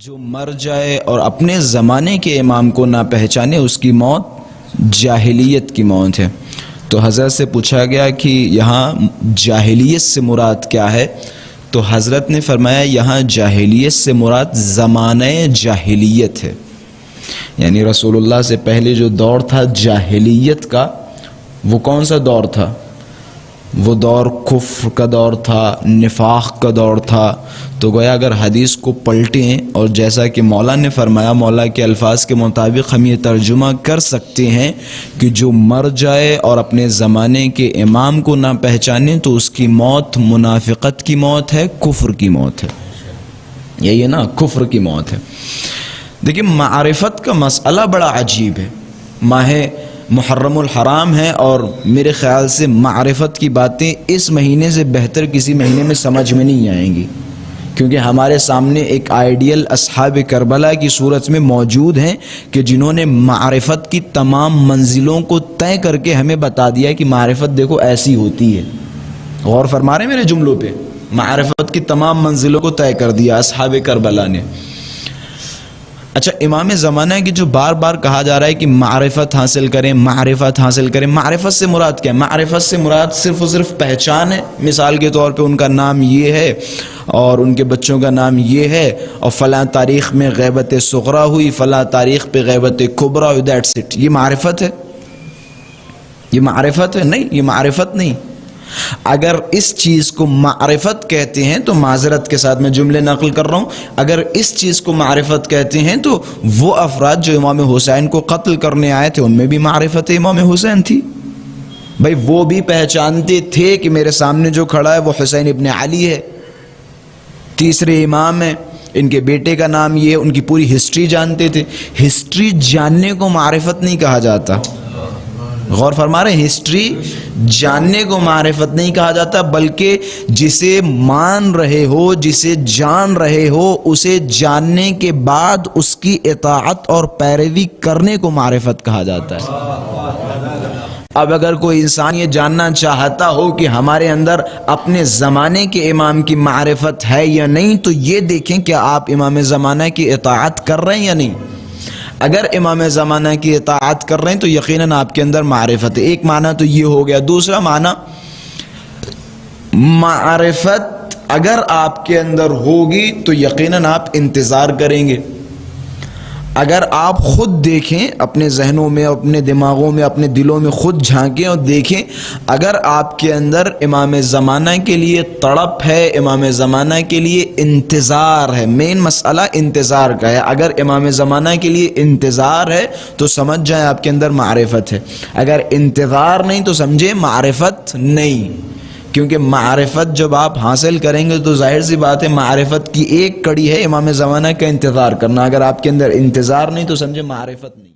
جو مر جائے اور اپنے زمانے کے امام کو نہ پہچانے اس کی موت جاہلیت کی موت ہے۔ تو حضرت سے پوچھا گیا کہ یہاں جاہلیت سے مراد کیا ہے؟ تو حضرت نے فرمایا یہاں جاہلیت سے مراد زمانہ جاہلیت ہے، یعنی رسول اللہ سے پہلے جو دور تھا جاہلیت کا، وہ کون سا دور تھا؟ وہ دور کفر کا دور تھا، نفاق کا دور تھا۔ تو گویا اگر حدیث کو پلٹیں اور جیسا کہ مولا نے فرمایا، مولا کے الفاظ کے مطابق ہم یہ ترجمہ کر سکتے ہیں کہ جو مر جائے اور اپنے زمانے کے امام کو نہ پہچانے تو اس کی موت منافقت کی موت ہے، کفر کی موت ہے، یہی ہے نا، کفر کی موت ہے۔ دیکھیں معرفت کا مسئلہ بڑا عجیب ہے۔ ماہ محرم الحرام ہے اور میرے خیال سے معرفت کی باتیں اس مہینے سے بہتر کسی مہینے میں سمجھ میں نہیں آئیں گی، کیونکہ ہمارے سامنے ایک آئیڈیل اصحاب کربلا کی صورت میں موجود ہیں کہ جنہوں نے معرفت کی تمام منزلوں کو طے کر کے ہمیں بتا دیا کہ معرفت دیکھو ایسی ہوتی ہے۔ غور فرما رہے ہیں میرے جملوں پہ؟ معرفت کی تمام منزلوں کو طے کر دیا اصحاب کربلا نے۔ اچھا، امام زمانہ کی جو بار بار کہا جا رہا ہے کہ معرفت حاصل کریں، معرفت حاصل کریں، معرفت سے مراد کیا ہے؟ معرفت سے مراد صرف و صرف پہچان ہے۔ مثال کے طور پہ ان کا نام یہ ہے اور ان کے بچوں کا نام یہ ہے اور فلاں تاریخ میں غیبت صغریٰ ہوئی، فلاں تاریخ پہ غیبت کبریٰ ہوئی، دیٹس اٹ۔ یہ معرفت ہے؟ یہ معرفت ہے؟ نہیں، یہ معرفت نہیں۔ اگر اس چیز کو معرفت کہتے ہیں تو معذرت کے ساتھ میں جملے نقل کر رہا ہوں، اگر اس چیز کو معرفت کہتے ہیں تو وہ افراد جو امام حسین کو قتل کرنے آئے تھے ان میں بھی معرفت امام حسین تھی۔ بھائی وہ بھی پہچانتے تھے کہ میرے سامنے جو کھڑا ہے وہ حسین ابن علی ہے، تیسرے امام ہیں، ان کے بیٹے کا نام یہ ہے، ان کی پوری ہسٹری جانتے تھے۔ ہسٹری جاننے کو معرفت نہیں کہا جاتا۔ غور فرما رہے ہیں؟ ہسٹری جاننے کو معرفت نہیں کہا جاتا، بلکہ جسے مان رہے ہو، جسے جان رہے ہو، اسے جاننے کے بعد اس کی اطاعت اور پیروی کرنے کو معرفت کہا جاتا ہے۔ اب اگر کوئی انسان یہ جاننا چاہتا ہو کہ ہمارے اندر اپنے زمانے کے امام کی معرفت ہے یا نہیں، تو یہ دیکھیں کہ آپ امام زمانہ کی اطاعت کر رہے ہیں یا نہیں۔ اگر امام زمانہ کی اطاعت کر رہے ہیں تو یقیناً آپ کے اندر معرفت ہے۔ ایک معنی تو یہ ہو گیا۔ دوسرا معنی، معرفت اگر آپ کے اندر ہوگی تو یقیناً آپ انتظار کریں گے۔ اگر آپ خود دیکھیں، اپنے ذہنوں میں، اپنے دماغوں میں، اپنے دلوں میں خود جھانکیں اور دیکھیں، اگر آپ کے اندر امام زمانہ کے لیے تڑپ ہے، امام زمانہ کے لیے انتظار ہے، مین مسئلہ انتظار کا ہے، اگر امام زمانہ کے لیے انتظار ہے تو سمجھ جائیں آپ کے اندر معرفت ہے۔ اگر انتظار نہیں تو سمجھیں معرفت نہیں، کیونکہ معرفت جب آپ حاصل کریں گے تو ظاہر سی بات ہے معرفت کی ایک کڑی ہے امام زمانہ کا انتظار کرنا۔ اگر آپ کے اندر انتظار نہیں تو سمجھے معرفت نہیں۔